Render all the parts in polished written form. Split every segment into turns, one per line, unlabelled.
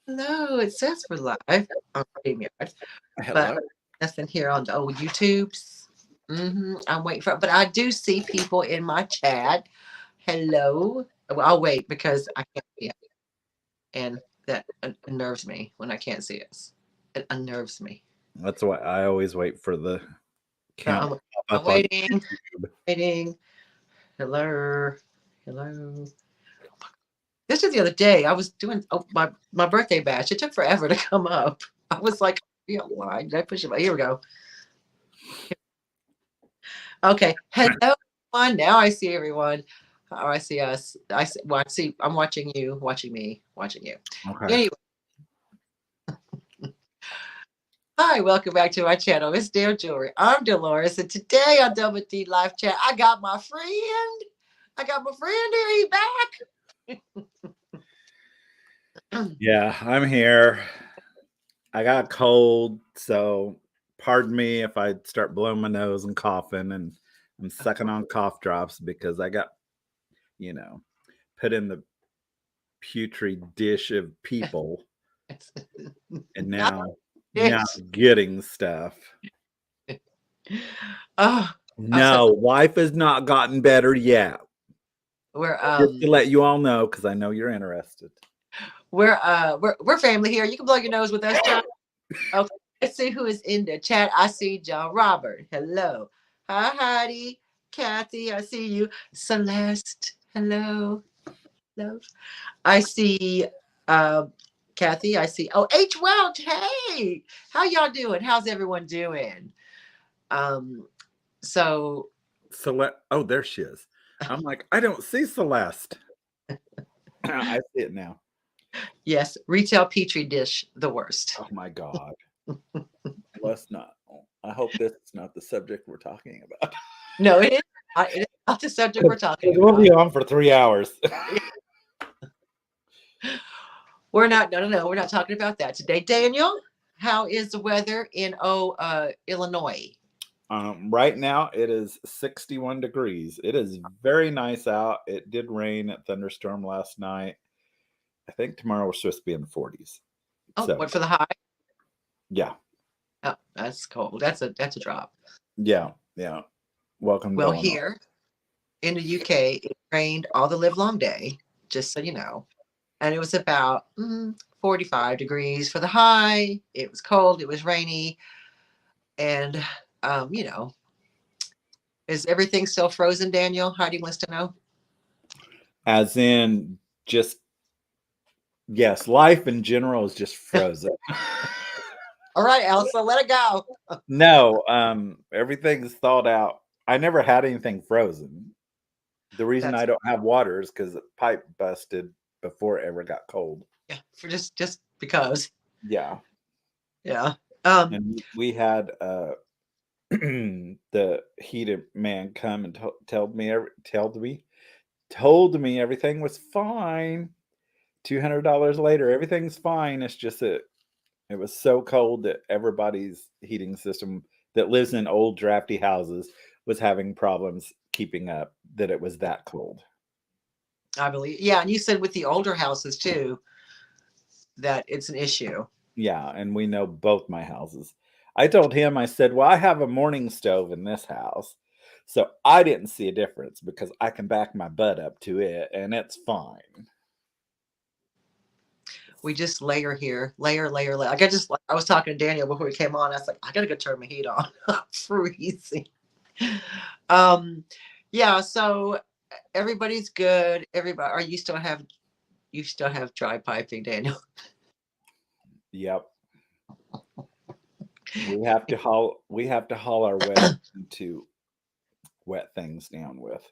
Hello, it says we're live on StreamYard, but
Hello.
nothing here on the old YouTubes. I'm waiting for it, but I do see people in my chat. Hello. Well, I'll wait because I can't see it, and that unnerves me when I can't see it. It unnerves me.
That's why I always wait for the
So
count to pop
I'm
up on
waiting,
YouTube.
waiting. Hello, hello. This is the other day. I was doing my birthday bash. It took forever to come up. I was like, yeah, why did I push it? Here we go. Okay. Hello, everyone. Now I see everyone. Oh, I see us. I see. I'm watching you, watching me, watching you.
Okay.
Anyway, hi. Welcome back to my channel. It's Dare Jewelry. I'm Dolores, and today on Double D Live Chat, I got my friend. I got my friend here. He back.
Yeah, I'm here. I got a cold, so pardon me if I start blowing my nose and coughing, and I'm sucking on cough drops because I got, you know, put in the putrid dish of people, and
Not
now
this.
I'm getting stuff.
Oh, I'm so
No, life has not gotten better yet.
we're
Just
um
to let you all know, because I know you're interested.
we're family here. You can blow your nose with us, John. Okay, let's see who is in the chat. I see John Robert. Hello. Hi, Heidi. Kathy, I see you. Celeste. Hello. Love. I see uh, Kathy. I see. Oh, H. Welch. Hey, how y'all doing? How's everyone doing? Um, so
Celeste. Oh, there she is. I'm like, I don't see Celeste. I see it now.
yes, retail petri dish, the worst.
Oh my God. Let's not. I hope this is not the subject we're talking about.
No, it is. It is not the subject we're talking
We'll
about.
be on for 3 hours.
We're not. No, no, no. We're not talking about that today. Daniel, how is the weather in Illinois?
Right now, it is 61 degrees. It is very nice out. It did rain at thunderstorm last night. I think tomorrow we're supposed to be in the 40s.
Oh,
So,
what for the high?
yeah.
Oh, that's cold. That's a drop.
Yeah. Yeah. Welcome to
Well,
Illinois.
here in the UK, it rained all the live long day. Just so you know, and it was about 45 degrees for the high. It was cold. It was rainy, and you know, is everything still frozen? Daniel, Heidi wants to know.
As in, just, yes, life in general is just frozen.
All right, Elsa, let it go.
No, everything's thawed out. I never had anything frozen. The reason
That's
I don't have water is because the pipe busted before it ever got cold.
yeah, for just because.
Yeah,
Yeah. Um,
and we had the heated man come and told me everything was fine. $200 later, everything's fine. It's just that it was so cold that everybody's heating system that lives in old drafty houses was having problems keeping up, that it was that cold.
I believe. Yeah, and you said with the older houses too that it's an issue.
Yeah, and we know both my houses. I told him, I said, well, I have a morning stove in this house. So I didn't see a difference because I can back my butt up to it and it's fine.
We just layer here, layer. Like I was talking to Daniel before we came on. I was like, I gotta go turn my heat on. I'm freezing. Um, yeah. So everybody's good. Everybody, are you still have dry piping, Daniel?
Yep. We have to haul our wet to wet things down with.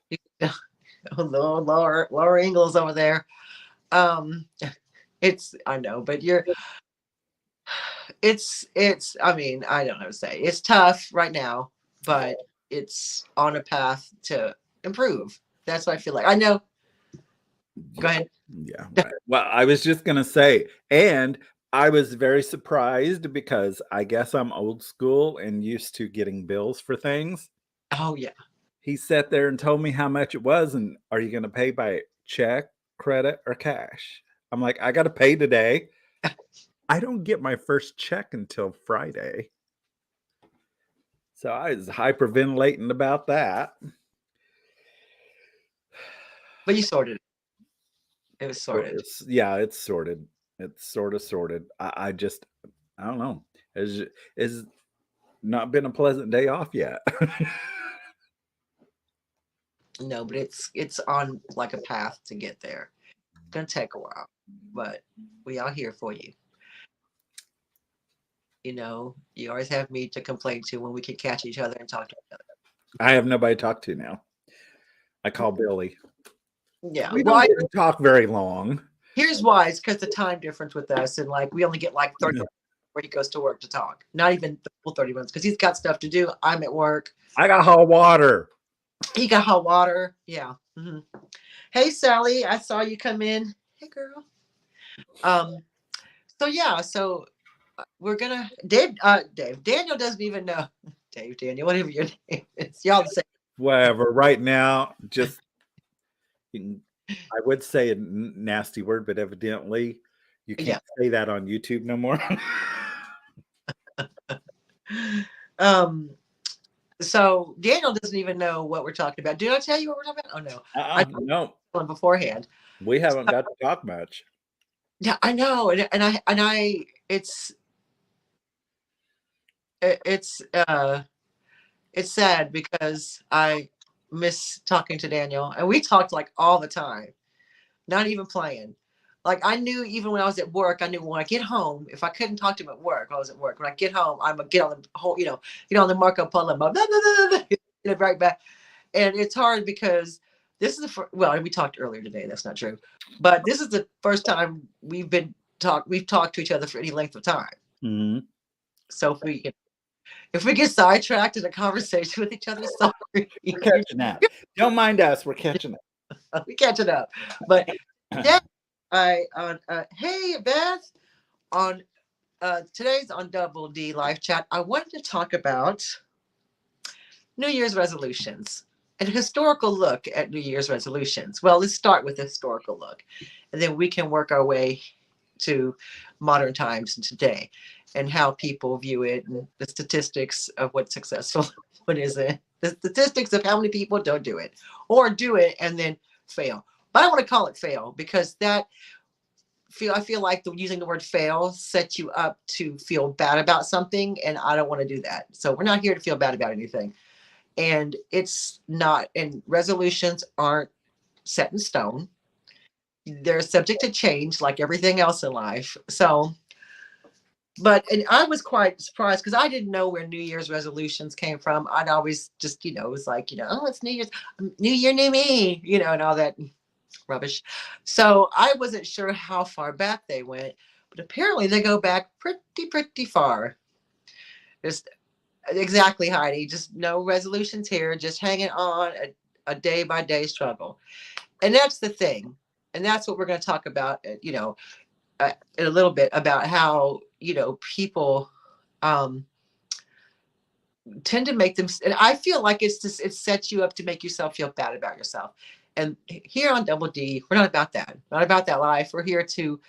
Oh, Laura Ingalls over there. Um, it's I know, but it's I mean, I don't know what to say. It's tough right now, but it's on a path to improve. That's what I feel like. I know. Go ahead.
Yeah. Well, I was just going to say, and I was very surprised because I guess I'm old school and used to getting bills for things.
Oh yeah.
He sat there and told me how much it was. And are you going to pay by check, credit, or cash? I'm like, I got to pay today. I don't get my first check until Friday. So I was hyperventilating about that.
But you sorted it. It was
So
sorted.
it's sorted. It's sort of sorted. I just, I don't know. It's not been a pleasant day off yet.
No, but it's on like a path to get there. It's gonna take a while, but we are here for you. You know, you always have me to complain to when we can catch each other and talk to each other.
I have nobody to talk to now. I call Billy.
Yeah.
We
Well,
don't get to talk very long.
here's why. It's because the time difference with us, and like we only get like 30 minutes where he goes to work to talk. Not even the full 30 minutes because he's got stuff to do. I'm at work.
I got hot water.
He got hot water. Yeah. Mhm. Hey, Sally, I saw you come in. Hey, girl. So yeah, so we're gonna Dave. Daniel doesn't even know. Daniel, whatever your name is. Y'all the same.
Whatever. Right now, just I would say a nasty word, but evidently you can't say that on YouTube no more.
So Daniel doesn't even know what we're talking about. Did I tell you what we're talking about? Oh no. I
No.
told him beforehand.
We haven't got to talk much.
Yeah, I know. And I it's sad because I miss talking to Daniel. And we talked like all the time. Not even playing. Like I knew even when I was at work, I knew when I get home, if I couldn't talk to him at work, I was at work. When I get home, I'm gonna get on the whole, get on the Marco Polo, blah, blah, blah, blah, blah, right back. And it's hard because this is well, we talked earlier today. That's not true, but this is the first time we've talked to each other for any length of time.
Mm-hmm.
So if we get sidetracked in a conversation with each other, sorry.
We're catching up. Don't mind us. We're catching up.
We catching up, but yeah. Hey Beth, on today's on Double D Live Chat, I wanted to talk about New Year's resolutions and a historical look at New Year's resolutions. Well, let's start with a historical look, and then we can work our way to modern times and today, and how people view it, and the statistics of what's successful, what isn't, the statistics of how many people don't do it or do it and then fail. But I want to call it fail because I feel like using the word fail sets you up to feel bad about something, and I don't want to do that. So we're not here to feel bad about anything. And it's not, and resolutions aren't set in stone. They're subject to change like everything else in life. So, and I was quite surprised because I didn't know where New Year's resolutions came from. I'd always just, it was like, oh, it's New Year's, New Year, new me, and all that rubbish. So I wasn't sure how far back they went, but apparently they go back pretty far. Just exactly, Heidi. Just no resolutions here. Just hanging on a day by day struggle, and that's the thing, and that's what we're going to talk about. In a little bit about how people tend to make them, and I feel like it sets you up to make yourself feel bad about yourself. And here on Double D, we're not about that. Not about that life. We're here to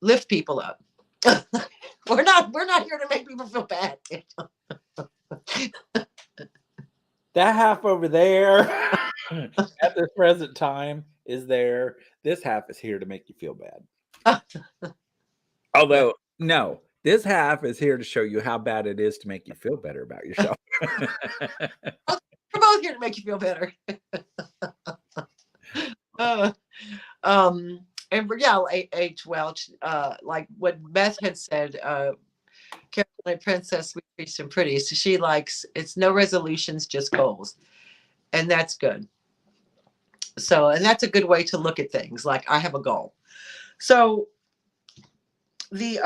lift people up. We're not here to make people feel bad.
That half over there at this present time is there. This half is here to make you feel bad. Although, no, this half is here to show you how bad it is to make you feel better about yourself.
We're both here to make you feel better. And yeah, H. Welch, like what Beth had said, Caroline Princess, Sweet Peach and Pretty. So she likes, it's no resolutions, just goals. And that's good. So, and that's a good way to look at things. Like I have a goal. So the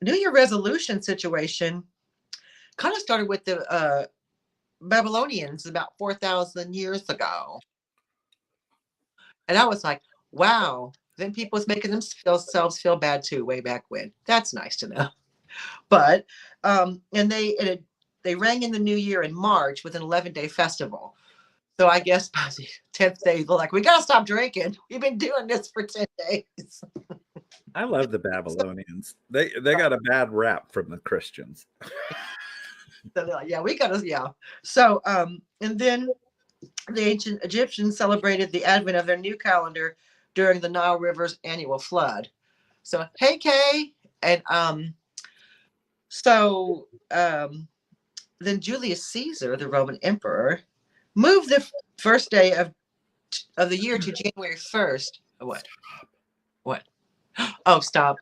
New Year resolution situation kind of started with the Babylonians about 4,000 years ago. And I was like, wow, then people was making themselves feel bad too way back when. That's nice to know. But and they rang in the new year in March with an 11-day festival. So I guess by the 10th day, they're like, we gotta stop drinking. We've been doing this for 10 days.
I love the Babylonians. They got a bad rap from the Christians.
So, yeah, we got to, yeah. So, and then the ancient Egyptians celebrated the advent of their new calendar during the Nile River's annual flood. So, hey, Kay. And so then Julius Caesar, the Roman emperor, moved the first day of the year to January 1st. What? Oh, stop.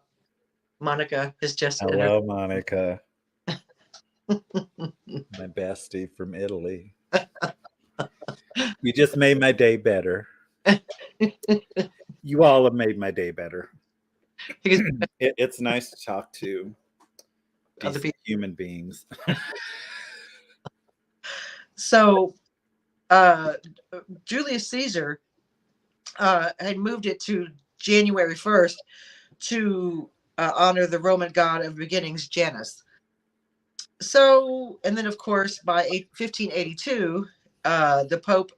Monica is just
Hello, Monica. My bestie from Italy. You just made my day better. You all have made my day better. It's nice to talk to decent human beings.
So Julius Caesar had moved it to January 1st to honor the Roman god of beginnings, Janus. So, and then of course by 1582, the Pope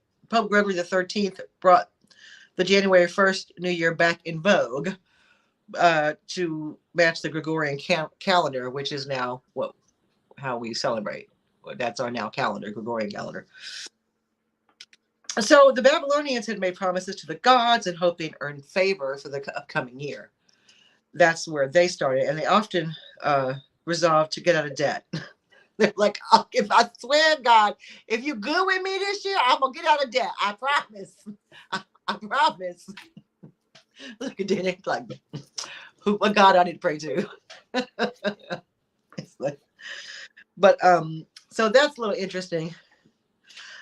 Gregory XIII brought the January 1st New Year back in vogue to match the Gregorian calendar, which is now how we celebrate. That's our now calendar, Gregorian calendar. So the Babylonians had made promises to the gods and hoped they'd earn favor for the upcoming year. That's where they started, and they often resolved to get out of debt. They're like, oh, if I swear, God, if you're good with me this year, I'm gonna get out of debt. I promise. I promise. Look at it, like, what God I need to pray to. It's like, but so that's a little interesting.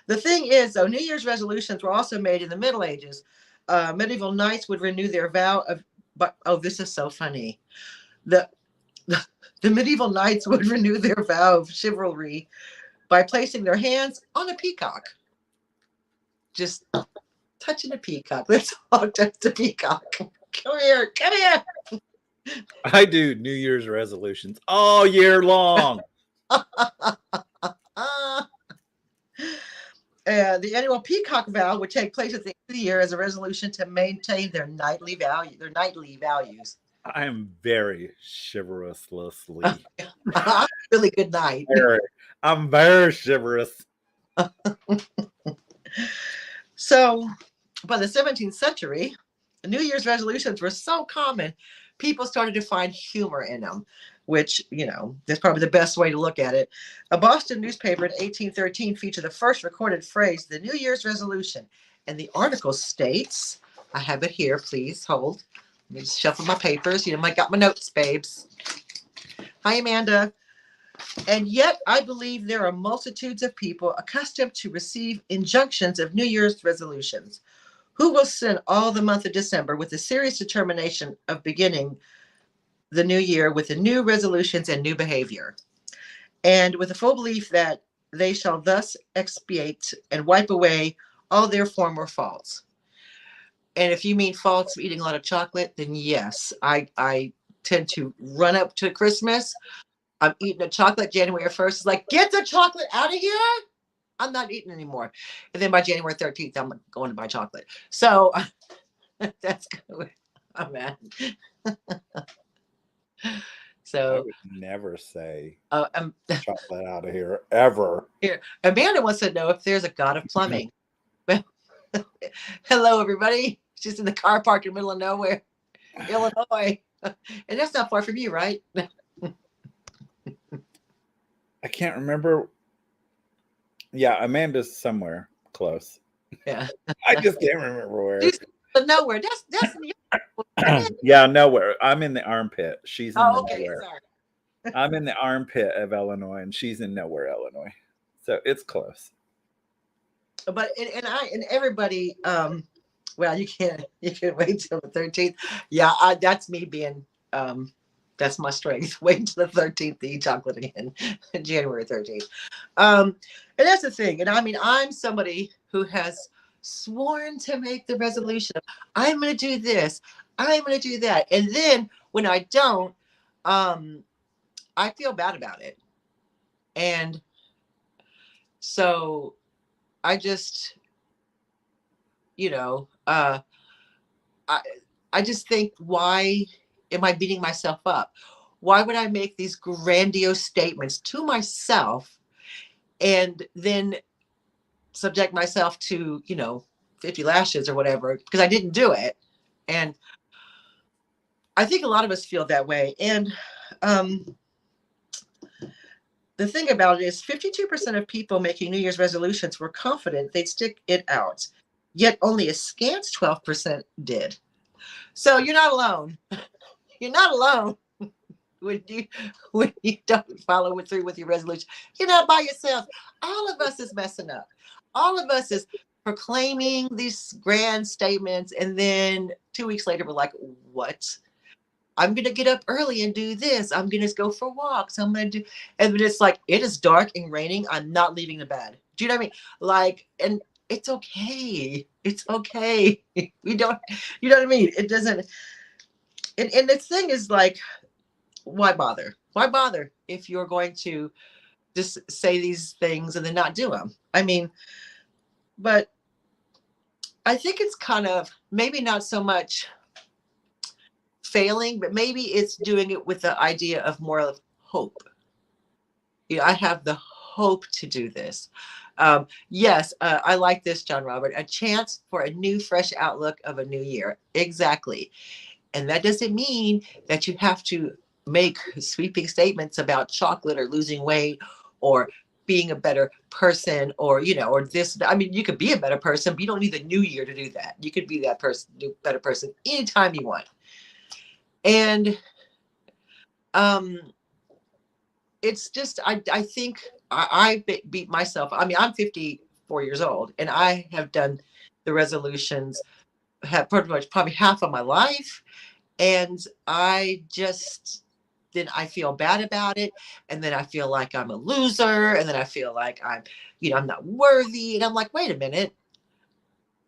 The thing is, though, New Year's resolutions were also made in the Middle Ages. Medieval knights would renew their vow of, but oh, this is so funny. The medieval knights would renew their vow of chivalry by placing their hands on a peacock. Just touching a peacock. Let's all touch the peacock. Come here.
I do New Year's resolutions all year long.
The annual peacock vow would take place at the end of the year as a resolution to maintain their nightly values.
I am very chivalrously.
Really good night.
I'm very chivalrous.
So, by the 17th century, New Year's resolutions were so common, people started to find humor in them, which, that's probably the best way to look at it. A Boston newspaper in 1813 featured the first recorded phrase, the New Year's resolution. And the article states, I have it here, please hold. Let me just shuffle my papers. I got my notes, babes. Hi, Amanda. And yet, I believe there are multitudes of people accustomed to receive injunctions of New Year's resolutions, who will spend all the month of December with a serious determination of beginning the new year with the new resolutions and new behavior, and with a full belief that they shall thus expiate and wipe away all their former faults. And if you mean faults of eating a lot of chocolate, then yes, I tend to run up to Christmas. I'm eating a chocolate January 1st. It's like, get the chocolate out of here. I'm not eating anymore. And then by January 13th, I'm going to buy chocolate. So that's good. Oh, man. So
I would never say
chocolate
out of here, ever.
Here, Amanda wants to know if there's a god of plumbing. Hello, everybody. She's in the car park in the middle of nowhere, Illinois. And that's not far from you, right?
I can't remember. Yeah, Amanda's somewhere close.
Yeah.
I just can't remember where.
She's nowhere. That's
yeah, nowhere. I'm in the armpit. She's in
okay.
nowhere.
Sorry.
I'm in the armpit of Illinois, and she's in nowhere, Illinois. So it's close.
But and everybody, well, you can wait till the 13th. Yeah, that's me being that's my strength. Wait until the 13th to eat chocolate again, January 13th. And that's the thing. And I mean, I'm somebody who has sworn to make the resolution. I'm going to do this. I'm going to do that. And then when I don't, I feel bad about it. And so I just, I just think, why am I beating myself up? Why would I make these grandiose statements to myself and then subject myself to, 50 lashes or whatever, because I didn't do it? And I think a lot of us feel that way. And the thing about it is 52% of people making New Year's resolutions were confident they'd stick it out, yet only a scant 12% did. So you're not alone. You're not alone when you don't follow it through with your resolution. You're not by yourself. All of us is messing up. All of us is proclaiming these grand statements, and then 2 weeks later we're like, what? I'm going to get up early and do this. I'm going to go for walks. I'm going to do, and it's like, it is dark and raining. I'm not leaving the bed. Do you know what I mean? Like, and it's okay. It's okay. We don't, you know what I mean? It doesn't, and the thing is like, why bother? Why bother if you're going to just say these things and then not do them? I mean, but I think it's kind of maybe not so much failing, but maybe it's doing it with the idea of more of hope. I have the hope to do this. Yes, I like this, John Robert. A chance for a new, fresh outlook of a new year. Exactly. And that doesn't mean that you have to make sweeping statements about chocolate or losing weight or being a better person or, or this. I mean, you could be a better person, but you don't need the new year to do that. You could be that person, better person anytime you want. And it's just, I think I beat myself. I mean, I'm 54 years old and I have done the resolutions, have pretty much probably half of my life. And then I feel bad about it. And then I feel like I'm a loser. And then I feel like I'm not worthy. And I'm like, wait a minute.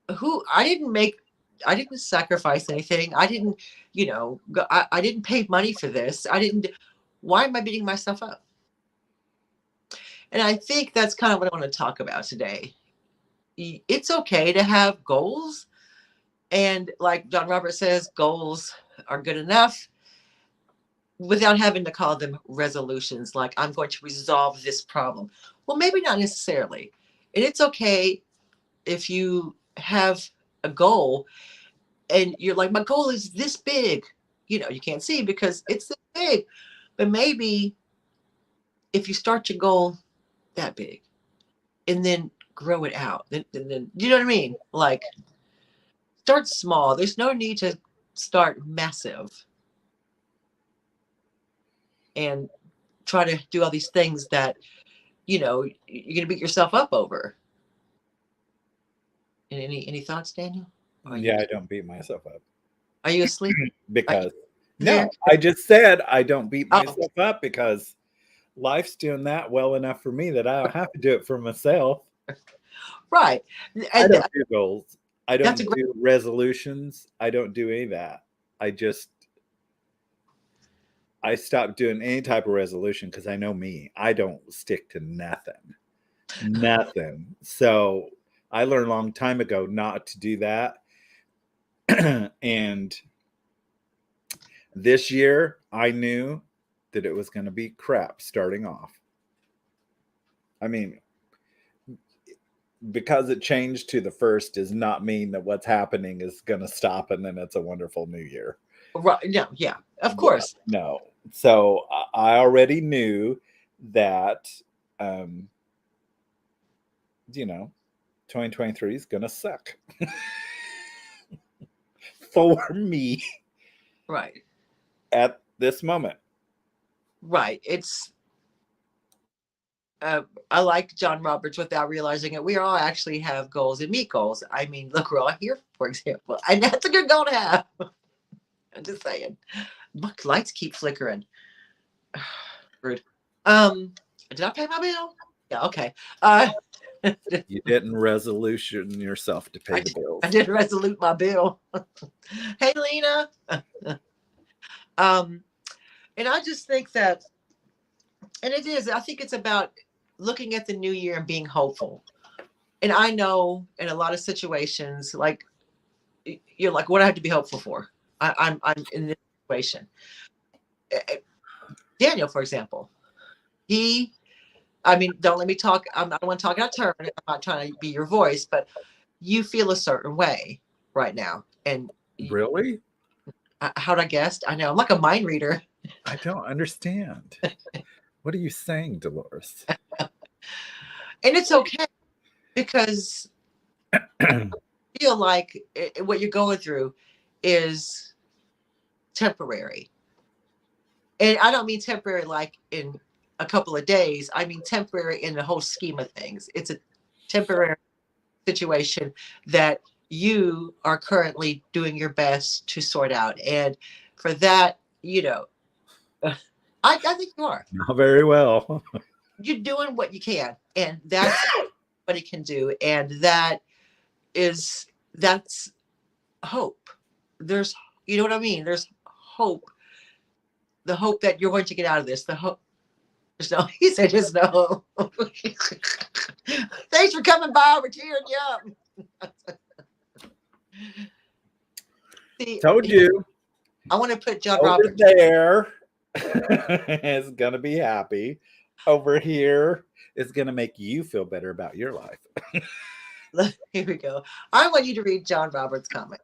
I didn't sacrifice anything. I didn't, I didn't pay money for this. Why am I beating myself up? And I think that's kind of what I want to talk about today. It's okay to have goals. And like John Robert says, goals are good enough without having to call them resolutions. Like, I'm going to resolve this problem. Well, maybe not necessarily. And it's okay if you have a goal and you're like, my goal is this big. You can't see because it's this big. But maybe if you start your goal that big and then grow it out, then you know what I mean? Like, start small. There's no need to start massive and try to do all these things that, you're going to beat yourself up over. And any thoughts, Daniel?
Yeah, I don't beat myself up.
Are you asleep?
Because no, I just said I don't beat myself up because life's doing that well enough for me that I don't have to do it for myself.
Right.
I don't do goals. I don't do resolutions. I don't do any of that. I stopped doing any type of resolution because I know me. I don't stick to nothing. Nothing. So I learned a long time ago not to do that. And this year I knew that it was going to be crap starting off. I mean, because it changed to the 1st does not mean that what's happening is going to stop and then it's a wonderful new year.
Right. Yeah, of course.
No. So I already knew that, 2023 is going to suck for me.
Right.
At this moment.
Right. It's, I like John Roberts without realizing it. We all actually have goals and meet goals. I mean, look, we're all here, for example, and that's a good goal to have. I'm just saying. Look, lights keep flickering. Rude. Did I pay my bill? Yeah, okay.
You didn't resolution yourself to pay the bills.
I did resolute my bill. Hey, Lena. And I just think that, and it is, I think it's about looking at the new year and being hopeful. And I know in a lot of situations, like, you're like, what do I have to be hopeful for? I'm in this situation. Daniel, for example, I mean, don't let me talk. I don't want to talk out of turn. I'm not trying to be your voice, but you feel a certain way right now. And
Really?
how'd I guess? I know I'm like a mind reader.
I don't understand. What are you saying, Dolores?
And it's okay because I feel like what you're going through is temporary. And I don't mean temporary like in a couple of days. I mean temporary in the whole scheme of things. It's a temporary situation that you are currently doing your best to sort out. And for that, I think you are.
Not very well.
You're doing what you can. And that's what it can do. And that's hope. There's, you know what I mean? There's hope. The hope that you're going to get out of this. The hope. There's no, he said, there's no hope. Thanks for coming by. We're cheering you up. See,
Told you.
I want to put John
Over
Roberts
there is going to be happy. Over here is going to make you feel better about your life.
Here we go. I want you to read John Roberts' comment.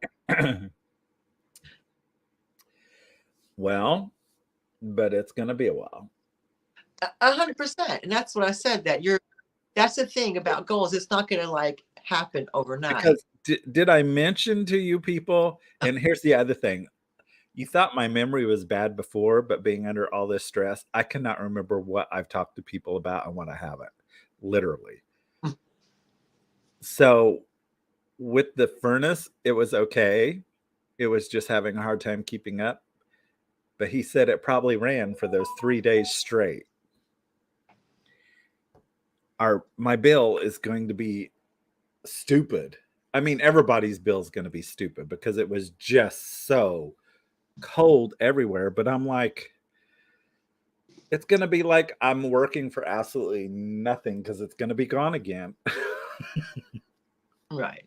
Well, but it's going to be a while.
100%. And that's what I said, that's the thing about goals. It's not going to like happen overnight.
Because did I mention to you people? And here's the other thing. You thought my memory was bad before, but being under all this stress, I cannot remember what I've talked to people about and what I haven't, literally. So with the furnace, it was okay. It was just having a hard time keeping up. But he said it probably ran for those 3 days straight. My bill is going to be stupid. I mean, everybody's bill is going to be stupid because it was just so cold everywhere. But I'm like, it's going to be like I'm working for absolutely nothing because it's going to be gone again.
Right.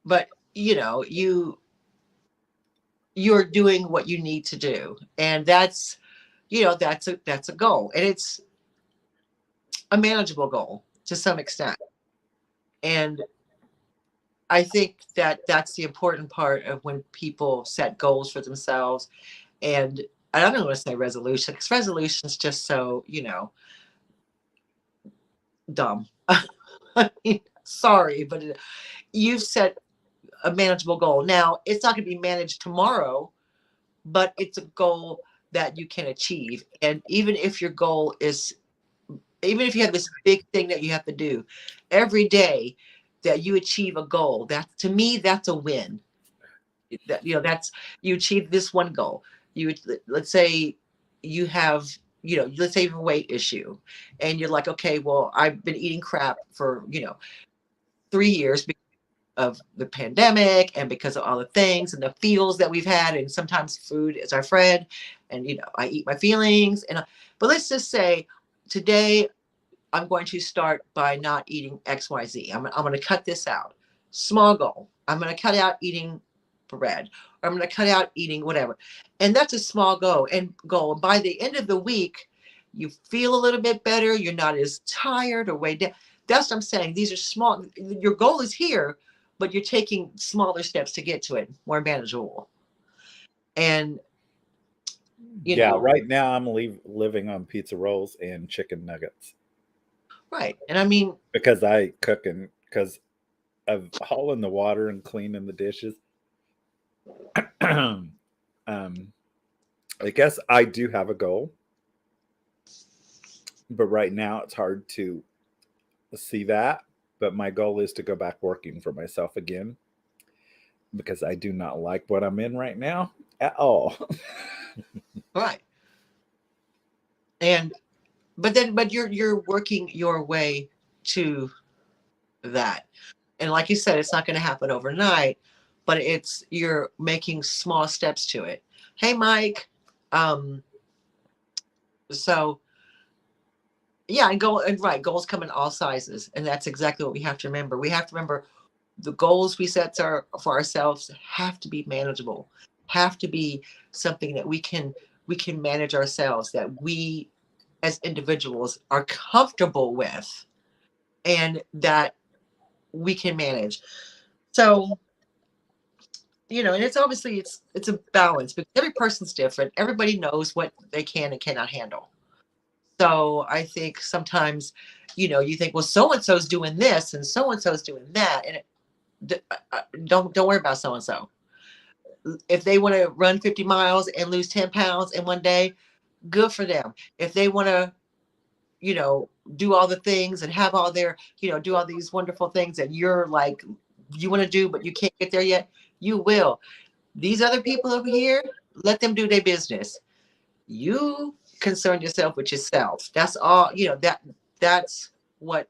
But you're doing what you need to do. And that's a goal. And it's a manageable goal to some extent. And I think that's the important part of when people set goals for themselves. And I don't want to say resolution, because resolution is just so, dumb. I mean, sorry, but you've set a manageable goal. Now, it's not going to be managed tomorrow, but it's a goal that you can achieve. And even if your goal is, even if you have this big thing that you have to do every day, that you achieve a goal, that to me, that's a win. That's, you achieve this one goal. Let's say you have, let's say you have a weight issue and you're like, okay, well, I've been eating crap for, 3 years because of the pandemic and because of all the things and the feels that we've had. And sometimes food is our friend, and, I eat my feelings. But let's just say today I'm going to start by not eating XYZ. I'm going to cut this out. Small goal. I'm going to cut out eating bread, or I'm going to cut out eating whatever. And that's a small goal. And by the end of the week, you feel a little bit better. You're not as tired or weighed down. That's what I'm saying. These are small. Your goal is here, but you're taking smaller steps to get to it, more manageable. And
right now I'm living on pizza rolls and chicken nuggets.
Right. And I mean,
because I cook and because of hauling the water and cleaning the dishes. I guess I do have a goal, but right now it's hard to see that. But my goal is to go back working for myself again, because I do not like what I'm in right now at all.
Right. But you're working your way to that. And like you said, it's not going to happen overnight, but you're making small steps to it. Hey, Mike. So yeah, and goals come in all sizes. And that's exactly what we have to remember. We have to remember the goals we set for ourselves have to be manageable. have to be something that we can manage ourselves, that we as individuals are comfortable with, and that we can manage. So, and it's obviously it's a balance, because every person's different. Everybody knows what they can and cannot handle. So I think sometimes, you think, well, so and so's doing this and so and so's doing that, and don't worry about so and so. If they want to run 50 miles and lose 10 pounds in one day, good for them. If they want to, do all the things and have all their, do all these wonderful things that you're like, you want to do, but you can't get there yet, you will. These other people over here, let them do their business. You concern yourself with yourself. That's all, that's what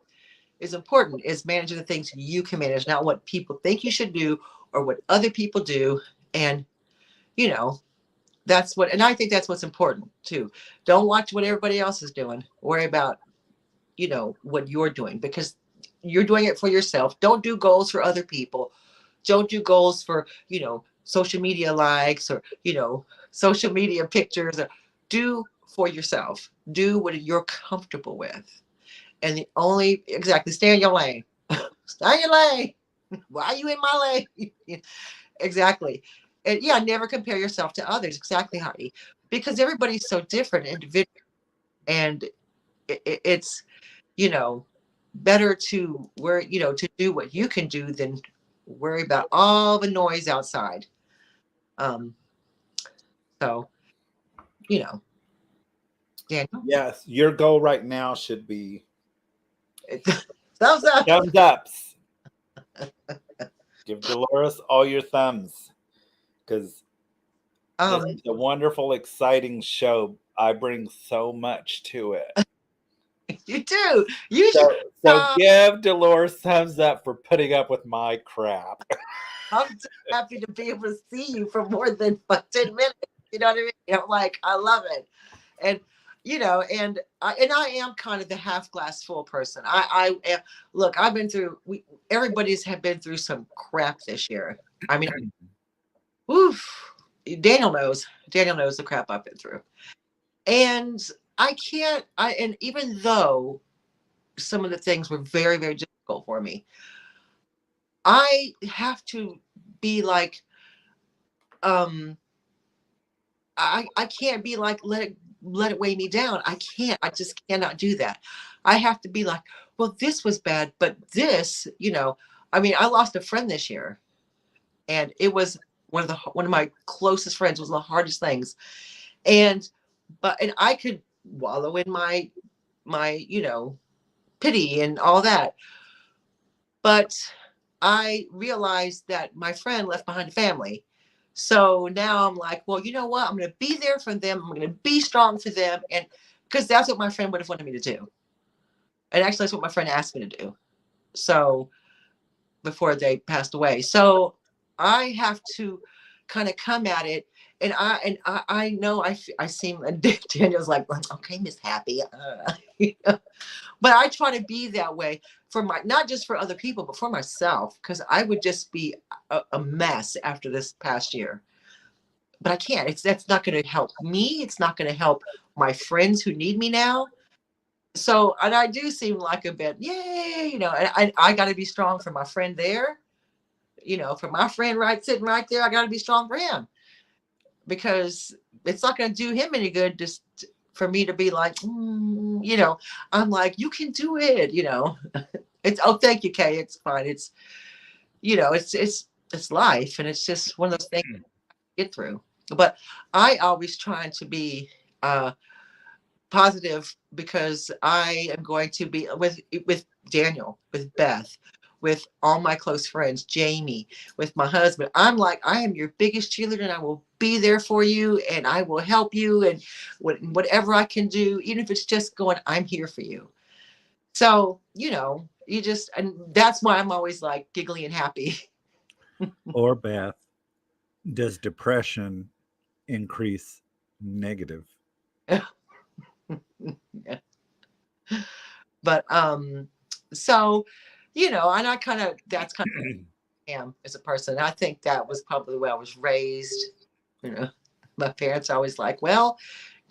is important, is managing the things you can manage, not what people think you should do or what other people do. And, you know, and I think that's what's important too. Don't watch what everybody else is doing. Worry about, what you're doing, because you're doing it for yourself. Don't do goals for other people. Don't do goals for, social media likes, or, social media pictures. Do for yourself. Do what you're comfortable with. And exactly, stay in your lane. Stay in your lane. Why are you in my lane? Exactly. And yeah, never compare yourself to others. Exactly, Heidi. Because everybody's so different, individual. And it's, you know, better to do what you can do than worry about all the noise outside. Um, so, you know, Daniel,
Yes, your goal right now should be
thumbs up.
thumbs ups. Give Dolores all your thumbs, because this
Um,
is a wonderful, exciting show. I bring so much to it.
you do. You should.
So give Dolores thumbs up for putting up with my crap.
I'm so happy to be able to see you for more than 10 minutes. You know what I mean? I'm like, I love it. And, and I am kind of the half glass full person. I am. Look, I've been through, everybody's have been through some crap this year. I mean, oof, Daniel knows the crap I've been through. And and even though some of the things were very, very difficult for me, I have to be like, um, I can't be like, let it weigh me down. I can't. I just cannot do that. I have to be like, well, this was bad, but this, I mean, I lost a friend this year, and it was one of my closest friends. Was the hardest things. And I could wallow in my pity and all that, but I realized that my friend left behind a family. So now I'm like, well, you know what? I'm going to be there for them. I'm going to be strong for them. And because that's what my friend would have wanted me to do. And actually, that's what my friend asked me to do. So before they passed away. So I have to kind of come at it. And I know I seem, Daniel's like, okay, Miss Happy. But I try to be that way for not just for other people, but for myself, because I would just be a mess after this past year. But I can't. That's not going to help me. It's not going to help my friends who need me now. So, and I do seem like a bit, yay, and I got to be strong for my friend there, for my friend sitting right there. I got to be strong for him, because it's not going to do him any good just for me to be like, I'm like, you can do it, It's, oh, thank you, Kay. It's fine. It's, it's life, and it's just one of those things to get through. But I always try to be positive, because I am going to be with Daniel, with Beth, with all my close friends, Jamie, with my husband. I'm like, I am your biggest cheerleader, and I will be there for you, and I will help you, and whatever I can do, even if it's just going, I'm here for you. So, and that's why I'm always like giggly and happy.
Or Beth, does depression increase negative?
Yeah. But so, and I kind of, that's kind of am as a person. I think that was probably the way I was raised. You know, my parents are always like, well,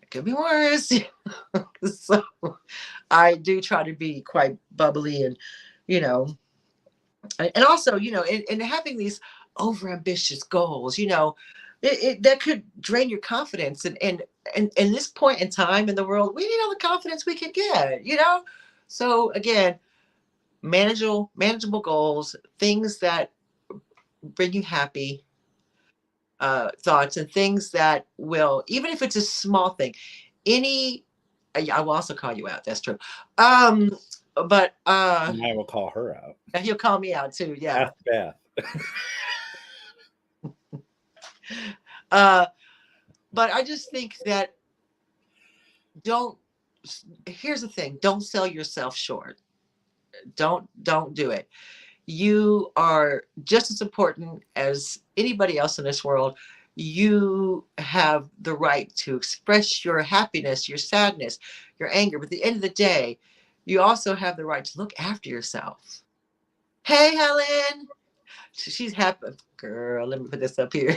it could be worse. So I do try to be quite bubbly and, you know, and also, you know, and having these overambitious goals, you know, that could drain your confidence. And this point in time in the world, we need all the confidence we can get, you know? So again, manageable goals, things that bring you happy, thoughts, and things that will, even if it's a small thing, any, I will also call you out. That's true. But
And I will call her out.
he'll call me out too. Yeah.
Ask Beth.
Uh, but I just think that don't, here's the thing, don't sell yourself short. Don't do it. You are just as important as anybody else in this world. You have the right to express your happiness, your sadness, your anger. But at the end of the day, you also have the right to look after yourself. Hey, Helen. She's happy. Girl, let me put this up here.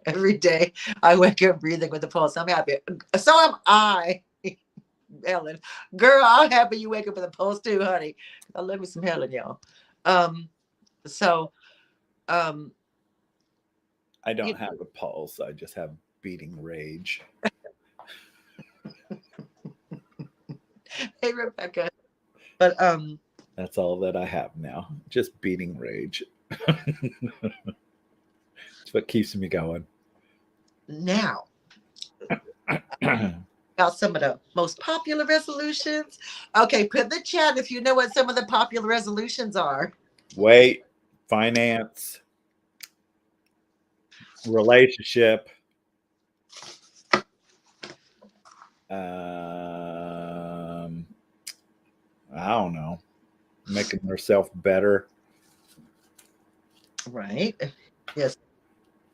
Every day I wake up breathing with the pulse. I'm happy. So am I, Helen. Girl, I'm happy you wake up with a pulse too, honey. I love me some Helen, y'all. So
I don't have a pulse. I just have beating rage.
Hey, Rebecca. But
that's all that I have now. Just beating rage. It's what keeps me going.
Now, about some of the most popular resolutions. Okay, put in the chat if you know what some of the popular resolutions are.
Weight, finance, relationship, I don't know, making herself better.
Right. Yes.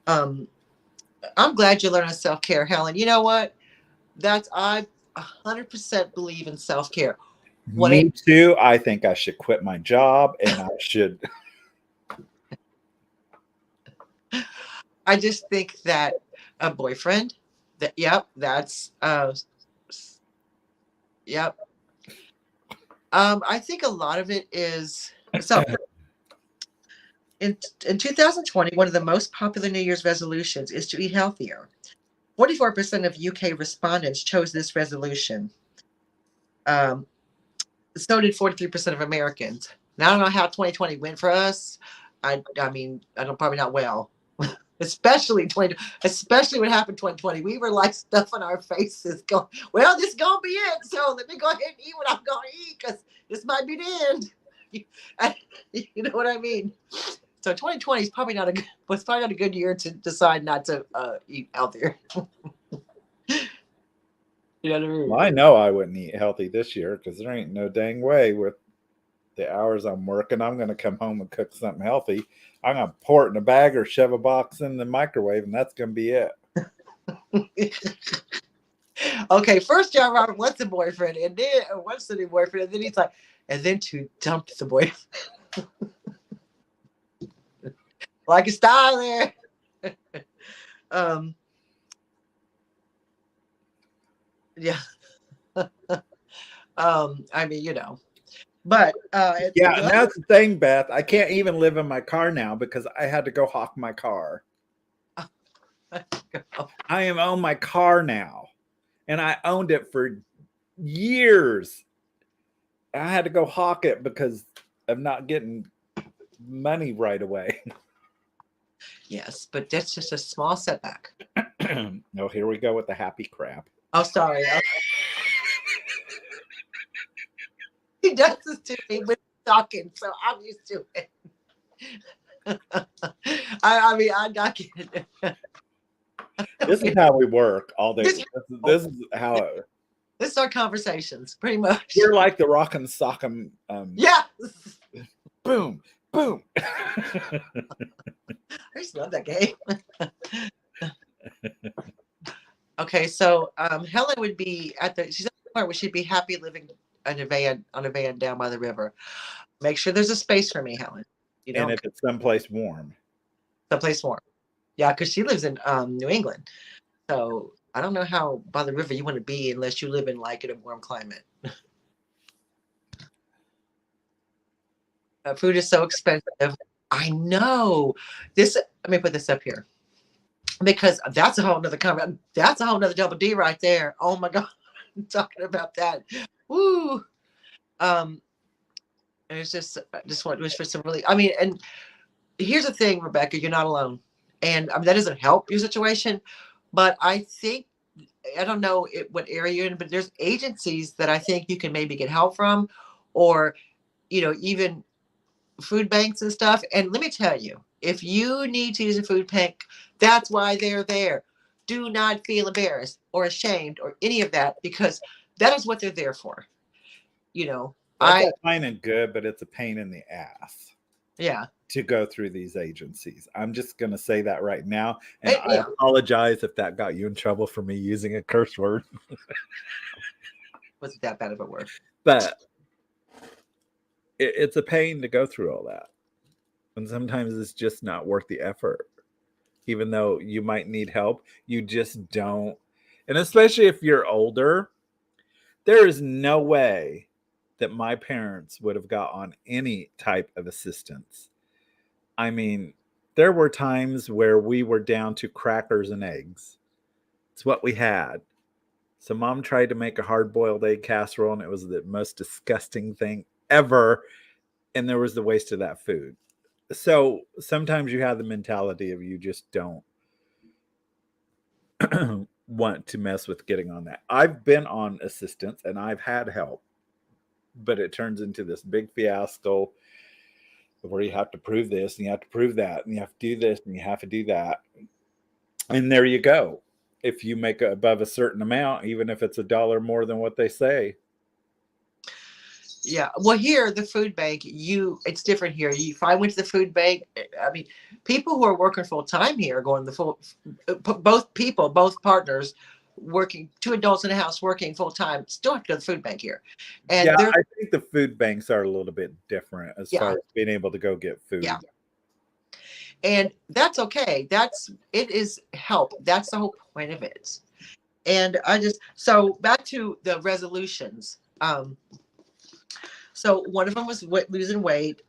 I'm glad you're learning self-care, Helen. You know what? I 100% believe in self-care.
Me too. I think I should quit my job and I should.
I just think that a boyfriend, yep. I think a lot of it is, so in 2020, one of the most popular New Year's resolutions is to eat healthier. 44% of UK respondents chose this resolution. So did 43% of Americans. Now, I don't know how 2020 went for us. I mean, I don't, probably not well. Especially what happened in 2020. We were like stuffing our faces going, well, this is going to be it. So let me go ahead and eat what I'm going to eat because this might be the end. You know what I mean? So 2020 is was probably not a good year to decide not to eat healthier. You know what I mean?
Well, I know I wouldn't eat healthy this year because there ain't no dang way with the hours I'm working. I'm going to come home and cook something healthy. I'm going to pour it in a bag or shove a box in the microwave, and that's going to be it.
Okay, first John Robert wants a boyfriend, and then wants a new boyfriend, and then he's like, and then to dump the boyfriend. Like a style there. Yeah. I mean, you know, but
yeah, and that's the thing, Beth. I can't even live in my car now because I had to go hawk my car. I am on my car now, and I owned it for years. I had to go hawk it because of not getting money right away.
Yes, but that's just a small setback.
No, here we go with the happy crap.
Oh, sorry. He does this to me with talking, so I'm used to it. I mean, I'm not kidding.
This is how we work all day. This is how
this is our conversations, pretty much.
We're like the Rock'em Sock'em.
Yeah.
Boom, boom.
I just love that game. Okay, so Helen would be she's at the part where she'd be happy living in a van down by the river. Make sure there's a space for me, Helen.
And if it's someplace warm.
Someplace warm. Yeah, because she lives in New England. So I don't know how by the river you want to be unless you live in like in a warm climate. Food is so expensive. I know. This. Let me put this up here because that's a whole nother comment. That's a whole nother double D right there. Oh my God, I'm talking about that. Woo. Um, and it's just want to wish for some really. I mean, and here's the thing, Rebecca, you're not alone, and I mean that doesn't help your situation, but I think I don't know what area you're in, but there's agencies that I think you can maybe get help from, or even food banks and stuff. And let me tell you, if you need to use a food bank, that's why they're there. Do not feel embarrassed or ashamed or any of that because that is what they're there for. You know,
That's
I
all fine and good, but it's a pain in the ass
yeah,
to go through these agencies. I'm just going to say that right now. And I
yeah.
apologize if that got you in trouble for me using a curse word.
Wasn't that bad of a word?
But it's a pain to go through all that. And sometimes it's just not worth the effort. Even though you might need help, you just don't. And especially if you're older, there is no way that my parents would have got on any type of assistance. I mean, there were times where we were down to crackers and eggs. It's what we had. So mom tried to make a hard boiled egg casserole, and it was the most disgusting thing ever. And there was the waste of that food. So sometimes you have the mentality of you just don't want to mess with getting on that. I've been on assistance and I've had help, but it turns into this big fiasco where you have to prove this and you have to prove that and you have to do this and you have to do that. And there you go. If you make above a certain amount, even if it's $1 more than what they say.
Yeah. Well, here, the food bank, it's different here. If I went to the food bank, I mean, people who are working full time here are going the full, both partners working, two adults in a house working full time, still have to go to the food bank here.
Yeah,
And they're,
I think the food banks are a little bit different as
yeah,
far as being able to go get food.
yeah. And that's okay. It is help. That's the whole point of it. And so back to the resolutions. So one of them was losing weight.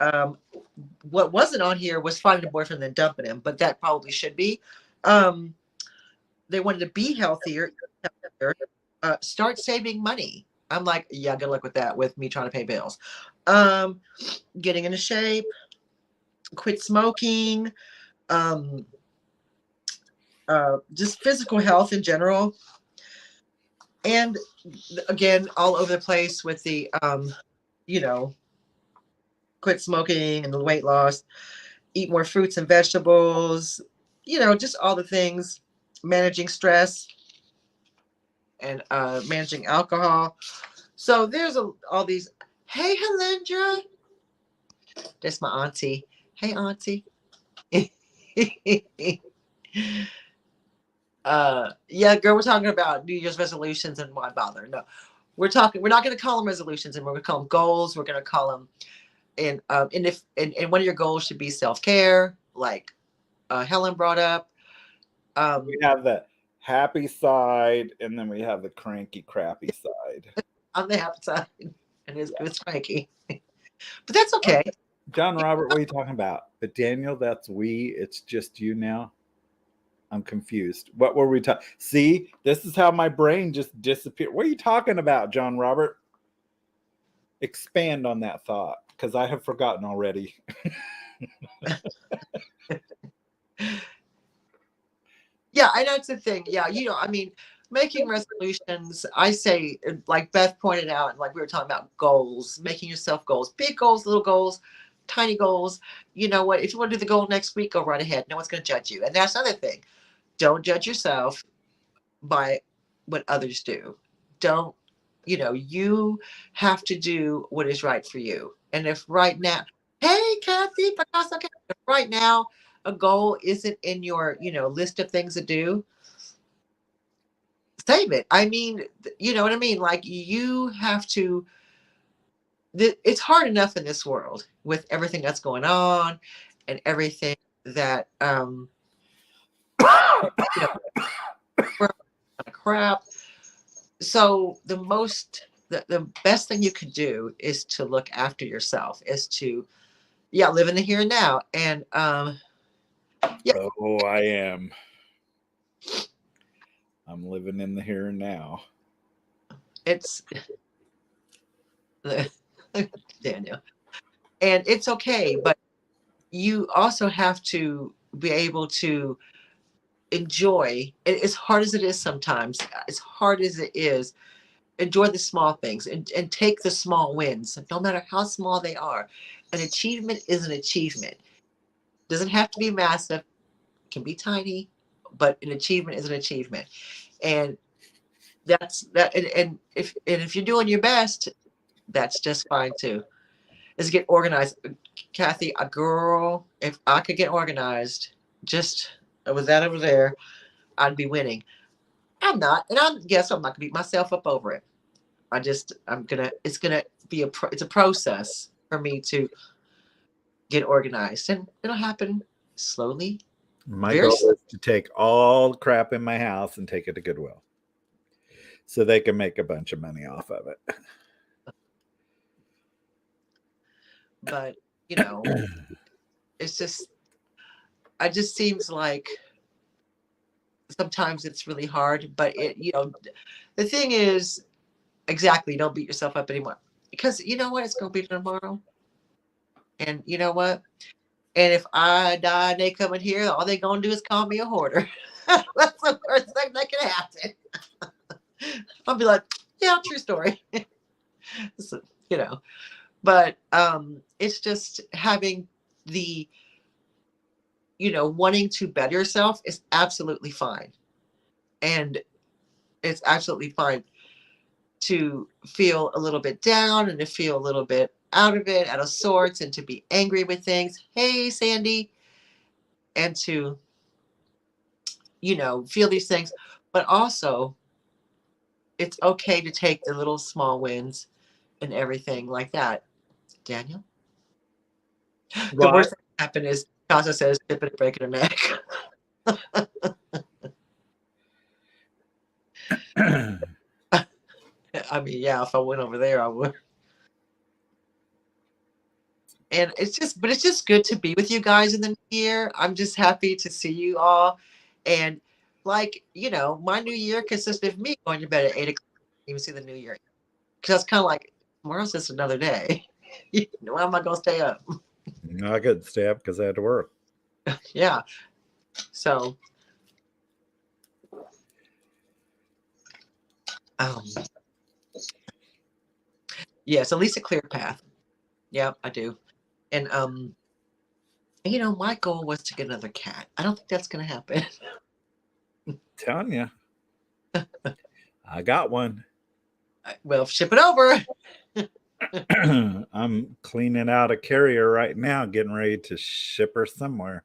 What wasn't on here was finding a boyfriend and then dumping him, but that probably should be. Um, they wanted to be healthier, start saving money. I'm like, yeah, good luck with that. With me trying to pay bills, getting into shape, quit smoking, um, just physical health in general, and again, all over the place with the, quit smoking and the weight loss. Eat more fruits and vegetables, just all the things, managing stress and managing alcohol. So there's all these. Hey, Helendra. That's my auntie. Hey, auntie. Yeah, girl, we're talking about New Year's resolutions and why bother. No, we're not going to call them resolutions, and we're going to call them goals. We're going to call them, and one of your goals should be self-care, like Helen brought up.
We have the happy side and then we have the cranky, crappy side.
On the happy side, and it's cranky, but that's okay.
John Robert, what are you talking about? But Daniel, that's we. It's just you now. I'm confused. What were we talking? See, this is how my brain just disappeared. What are you talking about, John Robert? Expand on that thought because I have forgotten already.
Yeah, I know it's the thing. Yeah, I mean, making resolutions. I say, like Beth pointed out, and like we were talking about goals, making yourself goals, big goals, little goals, tiny goals. You know what? If you want to do the goal next week, go right ahead. No one's going to judge you. And that's another thing. Don't judge yourself by what others do. Don't, you have to do what is right for you. And if right now, hey, Kathy, if right now a goal isn't in your, list of things to do, save it. I mean, you know what I mean? Like you have to, it's hard enough in this world with everything that's going on and everything that, you know, we're crap. So the best thing you can do is to look after yourself, is to live in the here and now. And
Oh, I am. I'm living in the here and now.
it's Daniel. And it's okay, but you also have to be able to enjoy it, as hard as it is sometimes, as hard as it is, enjoy the small things, and take the small wins, no matter how small they are. An achievement is an achievement. Doesn't have to be massive, it can be tiny, but an achievement is an achievement. And that's that. And if you're doing your best, that's just fine too. Is get organized. Kathy, a girl, if I could get organized, just with that over there, I'd be winning. I'm not, and I'm guess I'm not gonna beat myself up over it. It's gonna be it's a process for me to get organized, and it'll happen slowly.
My
Very
goal
slow.
is to take all the crap in my house and take it to Goodwill so they can make a bunch of money off of it.
But it's just seems like sometimes it's really hard. But the thing is, exactly, don't beat yourself up anymore, because you know what, it's gonna be tomorrow. And you know what? And if I die and they come in here, all they gonna do is call me a hoarder. That's the worst thing that can happen. I'll be like, yeah, true story. So, but it's just having the wanting to better yourself is absolutely fine. And it's absolutely fine to feel a little bit down, and to feel a little bit out of sorts, and to be angry with things. Hey, Sandy. And to, feel these things. But also, it's okay to take the little small wins and everything like that. Daniel? The
Well,
worst thing that happened is Casa says, tip it and break her neck. I mean, yeah, if I went over there, I would. And it's just good to be with you guys in the new year. I'm just happy to see you all. And my new year consists of me going to bed at 8 o'clock, even see the new year. Because that's kind of like, tomorrow's just another day. Why am I going to stay up?
no, I couldn't stay up because I had to work.
Yeah. So, um, yes, at least a clear path. Yeah, I do. And my goal was to get another cat. I don't think that's gonna happen.
Telling you, I got one.
Well, ship it over.
I'm cleaning out a carrier right now, getting ready to ship her somewhere.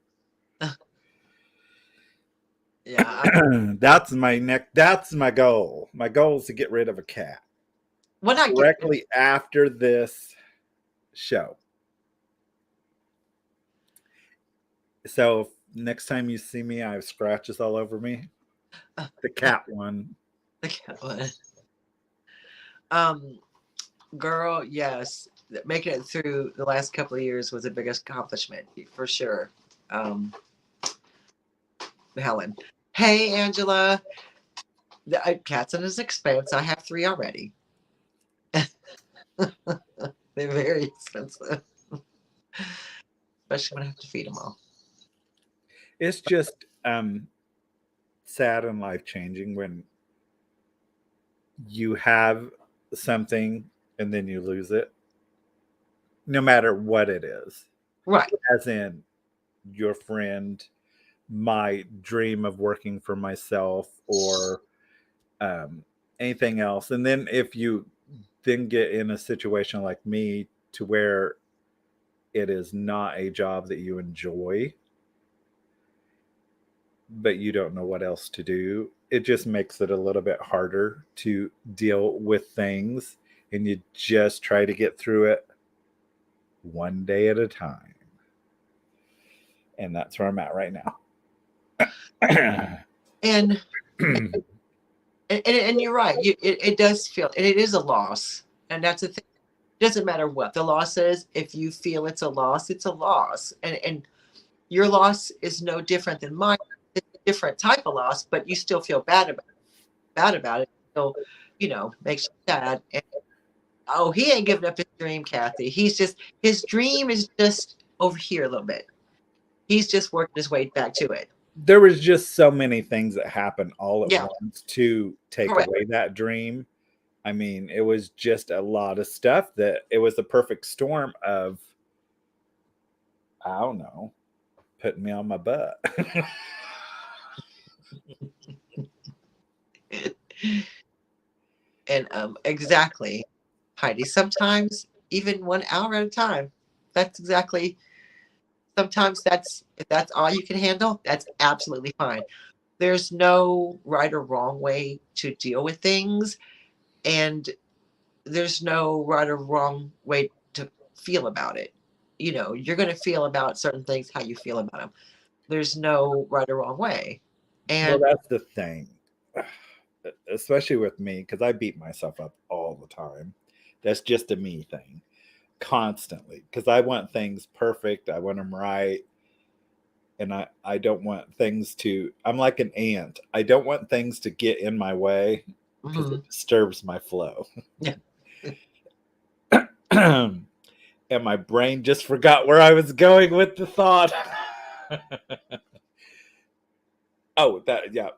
Yeah.
That's my goal. My goal is to get rid of a cat.
Well, not
Directly after this show. So next time you see me, I have scratches all over me. The cat one.
the cat one. Girl, yes, making it through the last couple of years was the biggest accomplishment for sure. Helen, hey Angela, the cat's in his expense. I have 3 already. They're very expensive, especially when I have to feed them all.
It's just sad and life changing when you have something and then you lose it, no matter what it is.
Right.
As in your friend, my dream of working for myself, or anything else. And then if you then get in a situation like me to where it is not a job that you enjoy, but you don't know what else to do, it just makes it a little bit harder to deal with things. And you just try to get through it one day at a time. And that's where I'm at right now.
And and you're right. It does feel, and it is a loss. And that's the thing. It doesn't matter what the loss is. If you feel it's a loss, it's a loss. And your loss is no different than mine. It's a different type of loss, but you still feel bad about it. So, makes you sad. And, oh, he ain't giving up his dream, Kathy. His dream is just over here a little bit. He's just working his way back to it.
There was just so many things that happened all at once to take
Correct.
away that dream. I mean, it was just a lot of stuff that it was the perfect storm of, I don't know, putting me on my butt.
And exactly, Heidi. Sometimes even 1 hour at a time. That's exactly. Sometimes if that's all you can handle, that's absolutely fine. There's no right or wrong way to deal with things, and there's no right or wrong way to feel about it. You're going to feel about certain things how you feel about them. There's no right or wrong way.
Well,
And
that's the thing, especially with me, because I beat myself up all the time. That's just a me thing, constantly, because I want things perfect. I want them right. And I don't want things to, I'm like an ant. I don't want things to get in my way because it disturbs my flow.
Yeah.
And my brain just forgot where I was going with the thought. Yeah.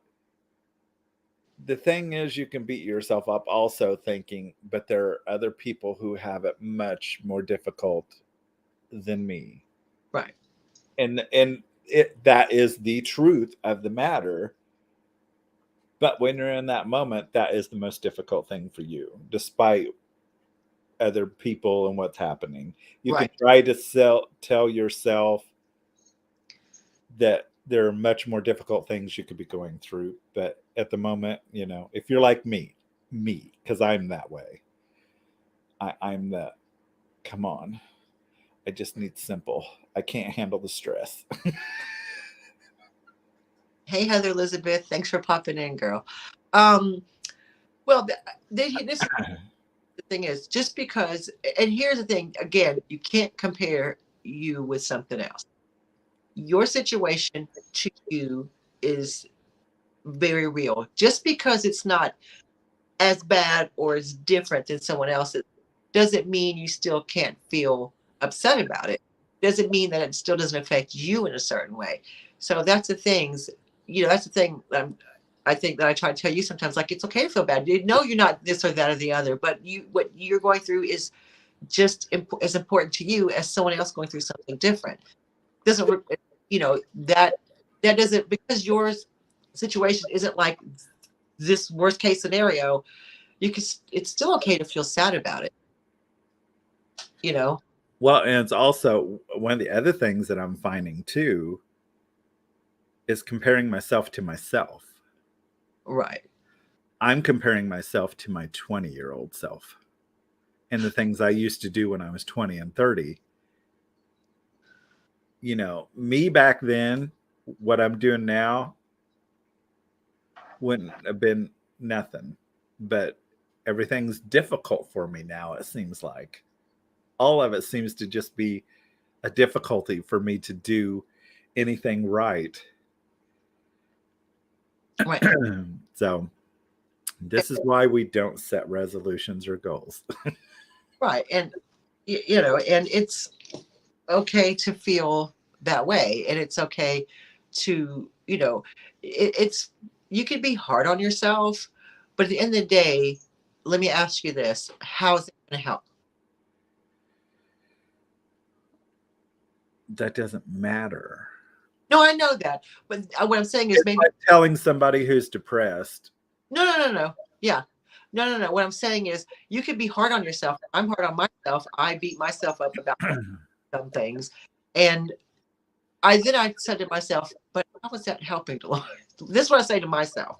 The thing is, you can beat yourself up also thinking, but there are other people who have it much more difficult than me.
Right.
And that is the truth of the matter. But when you're in that moment, that is the most difficult thing for you, despite other people and what's happening. You can try to tell yourself that there are much more difficult things you could be going through. But at the moment, if you're like me, because I'm that way, I'm the, come on, I just need simple. I can't handle the stress.
Hey, Heather Elizabeth, thanks for popping in, girl. Well, this the thing is, just because, and here's the thing, again, you can't compare you with something else. Your situation to you is very real. Just because it's not as bad or as different than someone else's doesn't mean you still can't feel upset about it. Doesn't mean that it still doesn't affect you in a certain way. So that's the things, that's the thing. I think that I try to tell you sometimes, like, it's okay to feel bad. You're not this or that or the other, but what you're going through is just as important to you as someone else going through something different. Doesn't, that doesn't, because your situation isn't like this worst case scenario. It's still okay to feel sad about it.
Well, and it's also one of the other things that I'm finding too is comparing myself to myself.
Right.
I'm comparing myself to my 20-year-old self and the things I used to do when I was 20 and 30. Me back then, what I'm doing now wouldn't have been nothing, but everything's difficult for me now. It seems like all of it seems to just be a difficulty for me to do anything right.
Right.
So this is why we don't set resolutions or goals.
Right. And, and it's okay to feel that way. And it's okay to, it's, you can be hard on yourself, but at the end of the day, let me ask you this. How is it going to help?
That doesn't matter.
No, I know that. But what I'm saying is, maybe
like telling somebody who's depressed.
No. Yeah. No. What I'm saying is, you could be hard on yourself. I'm hard on myself. I beat myself up about some things. And I said to myself, but how is that helping, Dolores? This is what I say to myself.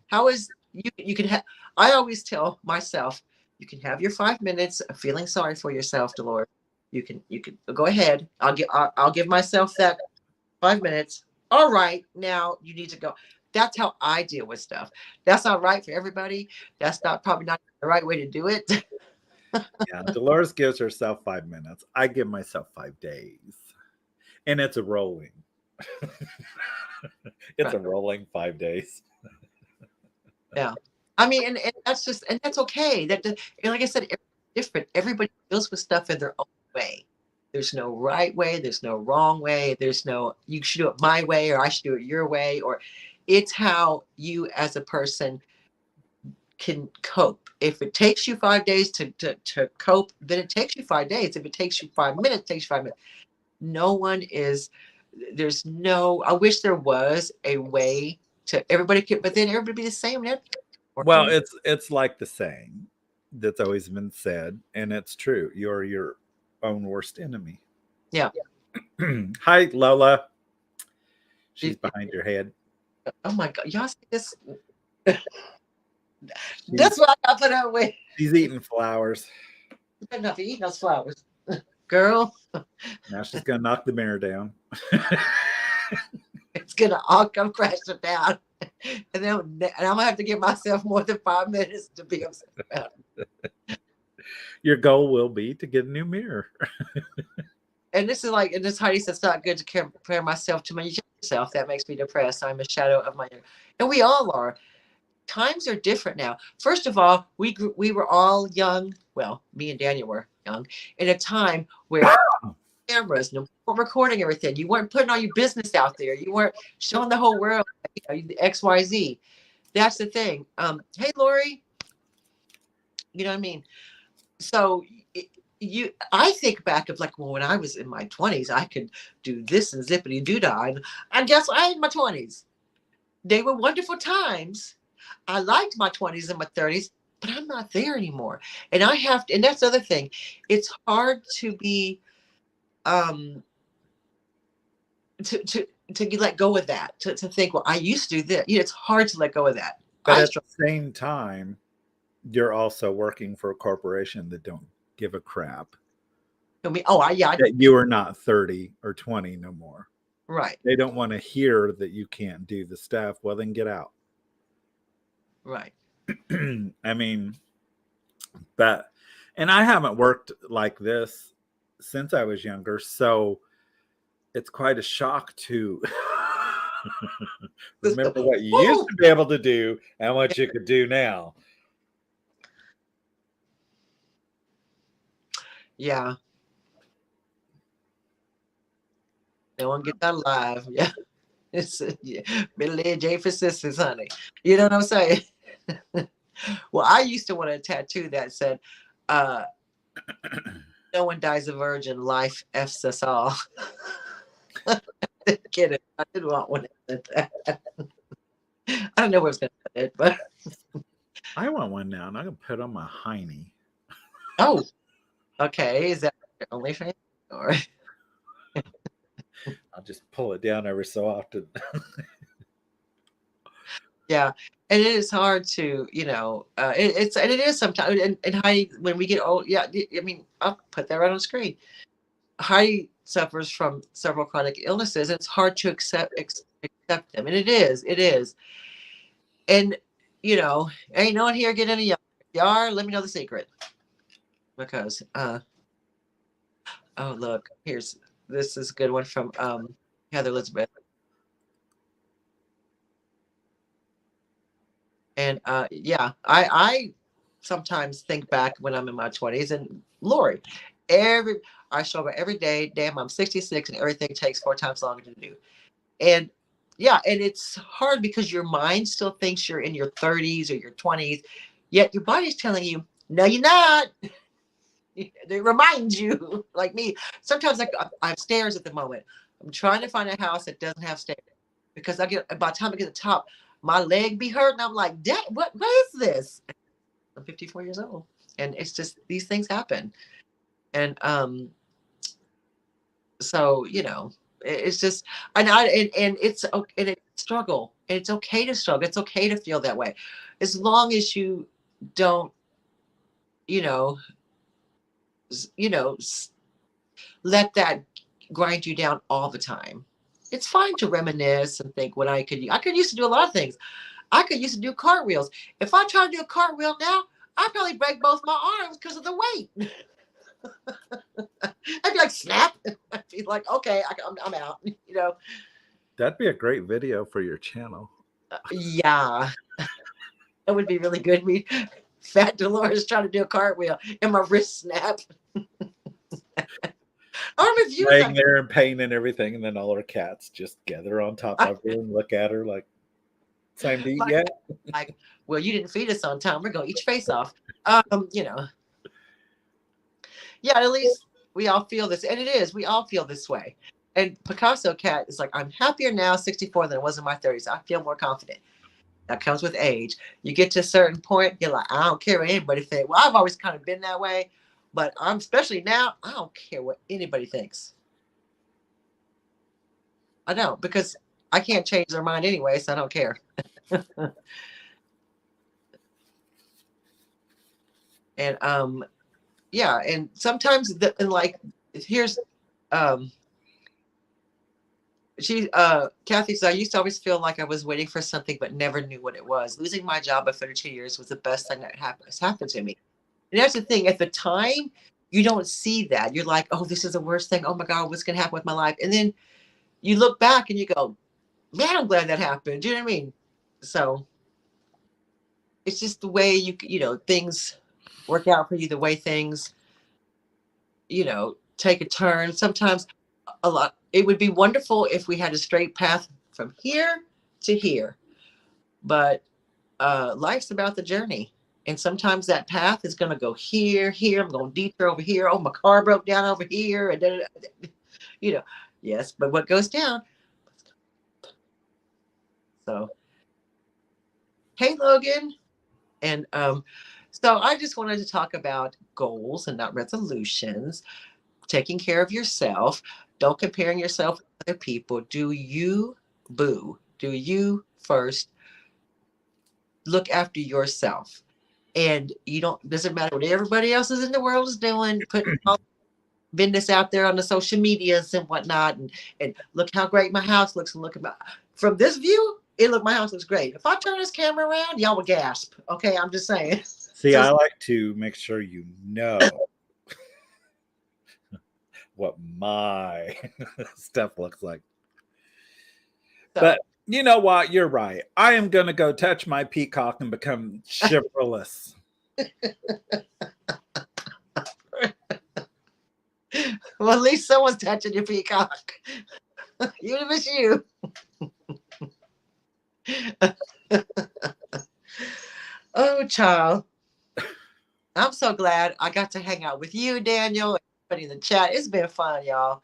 How is you can have, I always tell myself, you can have your 5 minutes of feeling sorry for yourself, Dolores. You can go ahead. I'll give myself that 5 minutes. All right, now you need to go. That's how I deal with stuff. That's not right for everybody. That's not probably not the right way to do it.
Yeah, Dolores gives herself 5 minutes. I give myself 5 days, and it's a rolling. It's
Right.
a rolling 5 days.
Yeah. I mean, and that's just, and that's okay. And like I said, everybody's different. Everybody deals with stuff in their own way. There's no right way. There's no wrong way. There's no, you should do it my way or I should do it your way. Or it's how you as a person can cope. If it takes you 5 days to cope, then it takes you 5 days. If it takes you 5 minutes, it takes you 5 minutes. No one is, there's no, I wish there was a way to everybody could, but then everybody be the same.
Well, it's like the saying that's always been said, and it's true. You're your own worst enemy.
Yeah.
Hi, Lola. She's behind your head.
Oh my God. Y'all see this?
She's,
That's what I got put up with.
she's eating flowers.
You better not be eating those flowers. Girl,
Now she's gonna knock the mirror down.
it's gonna all come crashing down. And then and I'm gonna have to give myself more than 5 minutes to be upset about it.
Your goal will be to get a new mirror.
And this is like, and this Heidi says it's not good to compare myself to my younger self. That makes me depressed. I'm a shadow of my younger. And we all are. Times are different now. First of all, we were all young. Well, me and Daniel were young in a time where cameras, no recording everything. You weren't putting all your business out there. You weren't showing the whole world, the XYZ. That's the thing. Hey, Lori, you know what I mean? So I think back of like, well, when I was in my 20s, I could do this and zippity doo-dah. And I guess I had my 20s. They were wonderful times. I liked my 20s and my 30s, but I'm not there anymore. And I have to, and that's the other thing. It's hard to be to let go of that, to think, well, I used to do this. You know, it's hard to let go of that.
But at the same time, you're also working for a corporation that don't give a crap.
I mean, oh,
that you are not 30 or 20 no more.
Right.
They don't want to hear that you can't do the stuff. Well, then get out.
Right.
I mean, and I haven't worked like this since I was younger, so it's quite a shock to remember what you used to be able to do and what you could do now.
Yeah. No one gets out alive. Yeah. It's middle age ain't for sisters, honey. You know what I'm saying? Well, I used to want a tattoo that said, no one dies a virgin, life F's us all. Kidding. I didn't want one that said that. I don't know where it's gonna put it, but
I want one now, and I can put on my hiney.
Oh, okay. Is that your OnlyFans or?
I'll just pull it down every so often.
Yeah, and it is hard to, you know, it is sometimes, and Heidi, when we get old, yeah, I mean, I'll put that right on the screen. Heidi suffers from several chronic illnesses. It's hard to accept them, and it is, and you know, ain't no one here getting any younger. If you are, let me know the secret, because oh look, this is a good one from Heather Elizabeth. And yeah, I sometimes think back when I'm in my 20s, and Lori, I show up every day. Damn, I'm 66 and everything takes 4 times longer to do. And yeah, and it's hard because your mind still thinks you're in your 30s or your 20s, yet your body's telling you, no, you're not. It reminds you, like me. Sometimes I have stairs at the moment. I'm trying to find a house that doesn't have stairs because by the time I get to the top, my leg be hurting. I'm like, Dad, what is this? I'm 54 years old, and it's just these things happen, and so you know, it's just, and it's okay, and it's struggle. And it's okay to struggle. It's okay to feel that way, as long as you don't, you know, let that grind you down all the time. it's fine to reminisce and think what I could used to do a lot of things. I could used to do cartwheels. If I try to do a cartwheel now, I'd probably break both my arms because of the weight. I'd be like, snap. I'd be like, okay, I'm out. You know,
That'd be a great video for your channel.
yeah, that would be really good. Me, fat Dolores trying to do a cartwheel and my wrist snap. Our reviews
Laying there in pain and everything, and then all her cats just gather on top of her and look at her like, time to eat yet?
Like, well, you didn't feed us on time. We're gonna eat your face off. You know. Yeah, at least we all feel this, and it is. We all feel this way. And Picasso Cat is like, I'm happier now, 64, than I was in my 30s. I feel more confident. That comes with age. You get to a certain point, you're like, I don't care what anybody thinks. Well, I've always kind of been that way, but I'm especially now, I don't care what anybody thinks. I don't, because I can't change their mind anyway, so I don't care. And yeah, and sometimes and like here's Kathy says, I used to always feel like I was waiting for something but never knew what it was. Losing my job at 32 years was the best thing that has happened to me. And that's the thing, at the time you don't see that. You're like, oh, this is the worst thing. Oh my God, what's gonna happen with my life? And then you look back and you go, man, I'm glad that happened. Do you know what I mean? So it's just the way you know, things work out for you, the way things, you know, take a turn. Sometimes a lot, it would be wonderful if we had a straight path from here to here, but life's about the journey. And sometimes that path is going to go here. I'm going to detour over here. Oh, my car broke down over here. And then, you know, yes, but what goes down. So, hey, Logan. And so I just wanted to talk about goals and not resolutions, taking care of yourself. Don't comparing yourself with other people. Do you, boo? Do you first look after yourself? And you don't, doesn't matter what everybody else is in the world is doing, putting all business out there on the social medias and whatnot. And look how great my house looks. And look at from this view, my house looks great. If I turn this camera around, y'all will gasp. Okay, I'm just saying.
See, I like to make sure you know what my stuff looks like. So, but you know what? You're right. I am going to go touch my peacock and become chivalrous.
Well, at least someone's touching your peacock. Even if it's you. Oh, child. I'm so glad I got to hang out with you, Daniel, and everybody in the chat. It's been fun, y'all.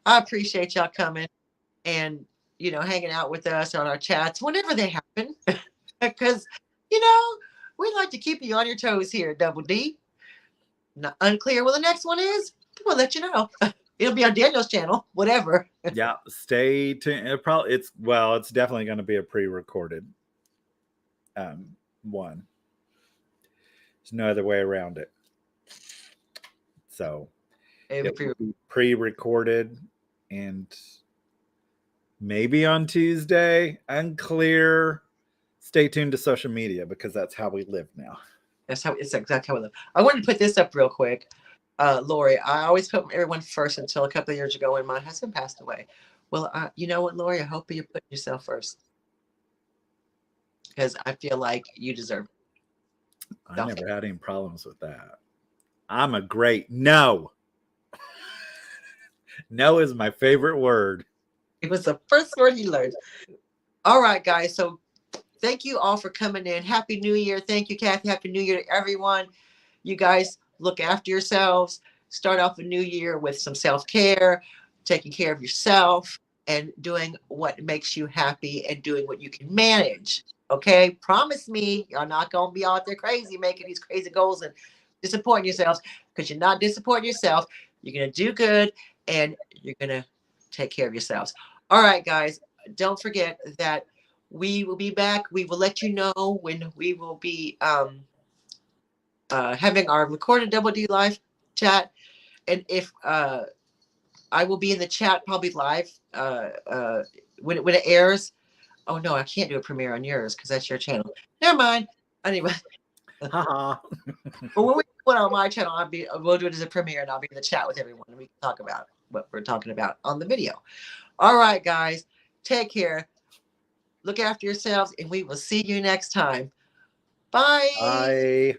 I appreciate y'all coming and, you know, hanging out with us on our chats whenever they happen. Because, you know, we like to keep you on your toes here, Double D. Not unclear what the next one is. We'll let you know. It'll be on Daniel's channel, whatever.
Yeah, stay tuned. It's definitely going to be a pre-recorded one. There's no other way around it. So it will be pre-recorded and maybe on Tuesday. Unclear. Stay tuned to social media because that's how we live now.
It's exactly how we live. I wanted to put this up real quick. Lori, I always put everyone first until a couple of years ago when my husband passed away. Well, you know what, Lori? I hope you put yourself first because I feel like you deserve it.
I never had any problems with that. I'm a great no. No is my favorite word.
It was the first word he learned. All right, guys. So thank you all for coming in. Happy New Year. Thank you, Kathy. Happy New Year to everyone. You guys look after yourselves. Start off a new year with some self-care, taking care of yourself, and doing what makes you happy and doing what you can manage. Okay? Promise me you're not going to be out there crazy making these crazy goals and disappointing yourselves because you're not disappointing yourself. You're going to do good and you're going to take care of yourselves. All right, guys. Don't forget that we will be back. We will let you know when we will be having our recorded Double D live chat. And if I will be in the chat probably live when it airs. Oh no, I can't do a premiere on yours because that's your channel. Never mind. Anyway,
Haha.
but when we do it on my channel, we'll do it as a premiere, and I'll be in the chat with everyone, and we can talk about what we're talking about on the video. All right, guys, take care. Look after yourselves, and we will see you next time. Bye.
Bye.